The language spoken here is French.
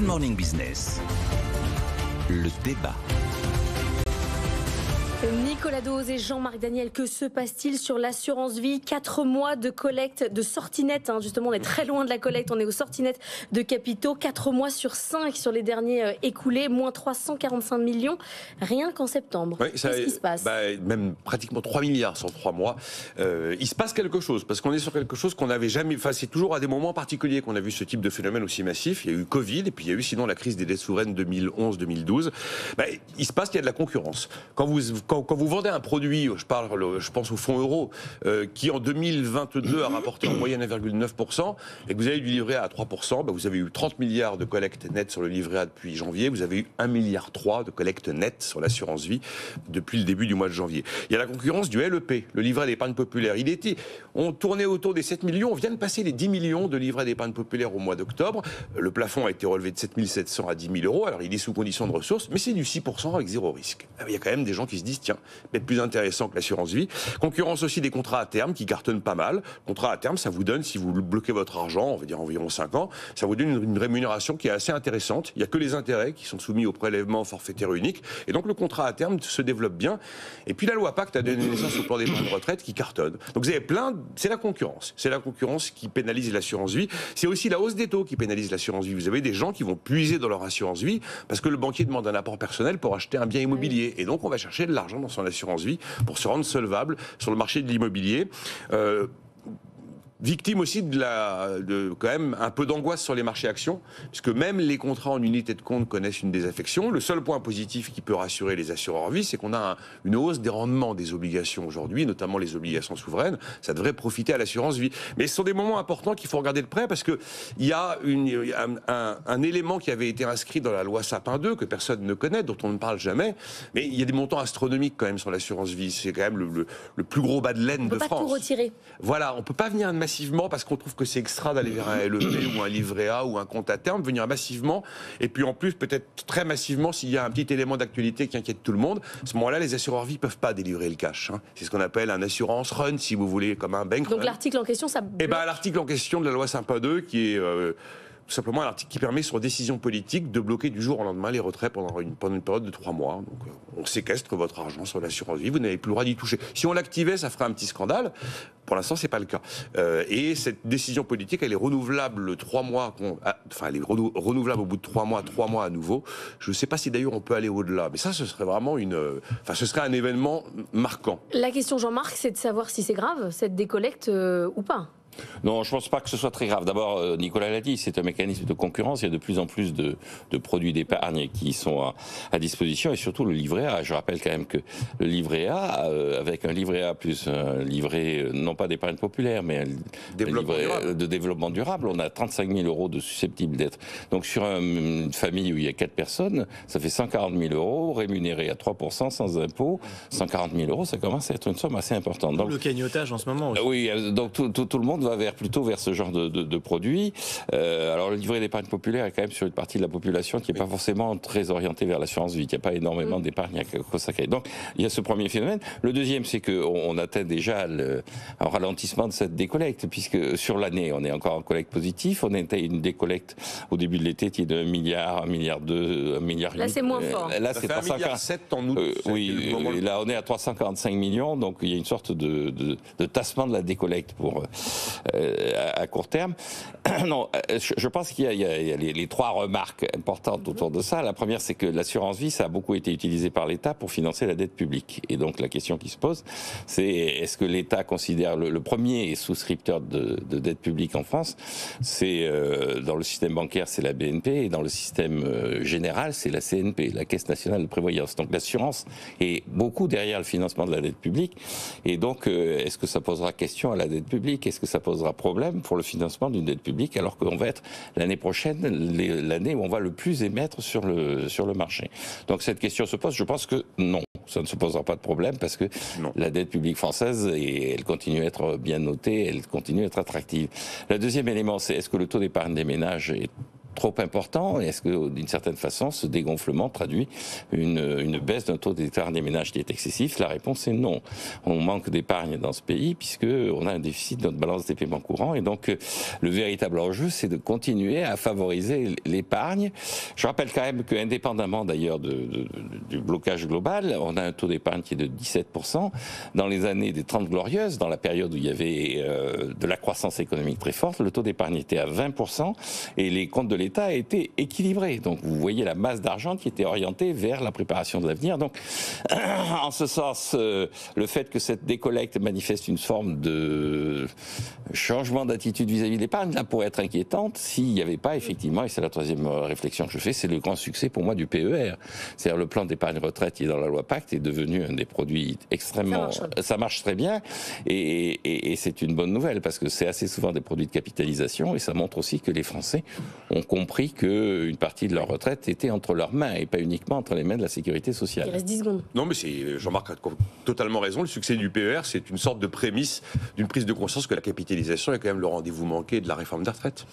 Morning Business, le débat. Nicolas Dose et Jean-Marc Daniel, que se passe-t-il sur l'assurance vie? 4 mois de collecte, de sortie nette, justement on est très loin de la collecte, on est aux sorties nettes de capitaux, 4 mois sur 5 sur les derniers écoulés, moins 345 millions, rien qu'en septembre. Oui, qu'est-ce qui se passe? Même pratiquement 3 milliards sur 3 mois. Il se passe quelque chose, parce qu'on est sur quelque chose qu'on n'avait jamais... Enfin, c'est toujours à des moments particuliers qu'on a vu ce type de phénomène aussi massif. Il y a eu Covid, et puis il y a eu sinon la crise des dettes souveraines 2011-2012. Il se passe qu'il y a de la concurrence. Quand vous vendez un produit, je pense au fonds euro, qui en 2022 a rapporté en moyenne 1,9%, et que vous avez du livret A à 3%, vous avez eu 30 milliards de collecte nette sur le livret A depuis janvier, vous avez eu 1,3 milliard de collecte nette sur l'assurance vie depuis le début du mois de janvier. Il y a la concurrence du LEP, le livret d'épargne populaire. On tournait autour des 7 millions, on vient de passer les 10 millions de livrets d'épargne populaire au mois d'octobre. Le plafond a été relevé de 7 700 à 10 000 euros, alors il est sous condition de ressources, mais c'est du 6% avec zéro risque. Il y a quand même des gens qui se disent, tiens, peut-être plus intéressant que l'assurance vie. Concurrence aussi des contrats à terme qui cartonnent pas mal. Contrat à terme, ça vous donne, si vous bloquez votre argent, on va dire environ 5 ans, ça vous donne une rémunération qui est assez intéressante. Il n'y a que les intérêts qui sont soumis au prélèvement forfaitaire unique. Et donc le contrat à terme se développe bien. Et puis la loi Pacte a donné naissance au plan d'épargne retraite qui cartonne. Donc vous avez c'est la concurrence. C'est la concurrence qui pénalise l'assurance vie. C'est aussi la hausse des taux qui pénalise l'assurance vie. Vous avez des gens qui vont puiser dans leur assurance vie parce que le banquier demande un apport personnel pour acheter un bien immobilier. Et donc on va chercher de l'argent dans son assurance vie pour se rendre solvable sur le marché de l'immobilier. Victime aussi de quand même un peu d'angoisse sur les marchés actions, puisque même les contrats en unité de compte connaissent une désaffection. Le seul point positif qui peut rassurer les assureurs vie, c'est qu'on a une hausse des rendements des obligations aujourd'hui, notamment les obligations souveraines. Ça devrait profiter à l'assurance vie. Mais ce sont des moments importants qu'il faut regarder de près, parce qu'il y a un élément qui avait été inscrit dans la loi Sapin 2, que personne ne connaît, dont on ne parle jamais, mais il y a des montants astronomiques quand même sur l'assurance vie. C'est quand même le plus gros bas de laine de France. On ne peut pas tout retirer. Voilà, on ne peut pas venir massivement parce qu'on trouve que c'est extra d'aller vers un LEP ou un livret A ou un compte à terme, venir massivement, et puis en plus peut-être très massivement s'il y a un petit élément d'actualité qui inquiète tout le monde. À ce moment-là, les assureurs vie ne peuvent pas délivrer le cash. C'est ce qu'on appelle un assurance run, si vous voulez, comme un bank run. Donc l'article en question, ça bloque. L'article en question de la loi Sapin 2, qui est... tout simplement un article qui permet sur décision politique de bloquer du jour au lendemain les retraits pendant une période de 3 mois. Donc on séquestre votre argent sur l'assurance vie, vous n'avez plus le droit d'y toucher. Si on l'activait, ça ferait un petit scandale. Pour l'instant, c'est pas le cas. Et cette décision politique, elle est renouvelable 3 mois. Elle est renouvelable au bout de 3 mois à nouveau. Je ne sais pas si d'ailleurs on peut aller au-delà. Mais ça, ce serait vraiment ce serait un événement marquant. La question, Jean-Marc, c'est de savoir si c'est grave, cette décollecte ou pas. Non, je ne pense pas que ce soit très grave. D'abord, Nicolas l'a dit, c'est un mécanisme de concurrence. Il y a de plus en plus de produits d'épargne qui sont à disposition, et surtout le livret A. Je rappelle quand même que le livret A, avec un livret A plus un livret, non pas d'épargne populaire, mais un livret de développement durable, on a 35 000 euros de susceptibles d'être. Donc sur une famille où il y a 4 personnes, ça fait 140 000 euros, rémunérés à 3% sans impôt. 140 000 euros, ça commence à être une somme assez importante. Donc, le cagnotage en ce moment aussi. Oui, donc tout le monde va plutôt vers ce genre de produits. Alors le livret d'épargne populaire est quand même sur une partie de la population qui n'est pas forcément très orientée vers l'assurance vie. Il n'y a pas énormément d'épargne à consacrer. Donc il y a ce premier phénomène. Le deuxième, c'est qu'on atteint déjà un ralentissement de cette décollecte, puisque sur l'année, on est encore en collecte positif. On était une décollecte au début de l'été qui est de 1 milliard, 1,2 milliard, 1,8 milliard. Là, c'est moins fort. Là, c'est 1,7 milliard en août. Oui, là, on est à 345 millions. Donc il y a une sorte de tassement de la décollecte pour à court terme. Non, je pense qu'il y a les 3 remarques importantes autour de ça. La première, c'est que l'assurance vie, ça a beaucoup été utilisé par l'État pour financer la dette publique. Et donc la question qui se pose, c'est est-ce que l'État considère le premier souscripteur de dette publique en France, c'est dans le système bancaire, c'est la BNP, et dans le système général, c'est la CNP, la Caisse nationale de prévoyance. Donc l'assurance est beaucoup derrière le financement de la dette publique. Et donc, est-ce que ça posera question à la dette publique? Est-ce que ça posera problème pour le financement d'une dette publique, alors qu'on va être l'année prochaine l'année où on va le plus émettre sur le marché. Donc cette question se pose. Je pense que non, ça ne se posera pas de problème, parce que la dette publique française, elle continue à être bien notée, elle continue à être attractive. Le deuxième élément, c'est est-ce que le taux d'épargne des ménages est trop important? Est-ce que, d'une certaine façon, ce dégonflement traduit une baisse d'un taux d'épargne des ménages qui est excessif? La réponse est non. On manque d'épargne dans ce pays puisqu'on a un déficit de notre balance des paiements courants. Et donc, le véritable enjeu, c'est de continuer à favoriser l'épargne. Je rappelle quand même qu'indépendamment d'ailleurs du blocage global, on a un taux d'épargne qui est de 17%. Dans les années des 30 glorieuses, dans la période où il y avait de la croissance économique très forte, le taux d'épargne était à 20% et les comptes de l'État étaient équilibrés. Donc vous voyez la masse d'argent qui était orientée vers la préparation de l'avenir. Donc en ce sens, le fait que cette décollecte manifeste une forme de changement d'attitude vis-à-vis de l'épargne, là, pourrait être inquiétante s'il n'y avait pas effectivement, et c'est la troisième réflexion que je fais, c'est le grand succès pour moi du PER. C'est-à-dire le plan d'épargne retraite qui est dans la loi Pacte est devenu un des produits extrêmement... Ça marche très bien et c'est une bonne nouvelle parce que c'est assez souvent des produits de capitalisation et ça montre aussi que les Français ont compris qu'une partie de leur retraite était entre leurs mains et pas uniquement entre les mains de la sécurité sociale. Il reste 10 secondes. Non, mais Jean-Marc a totalement raison. Le succès du PER, c'est une sorte de prémisse d'une prise de conscience que la capitalisation est quand même le rendez-vous manqué de la réforme des retraites.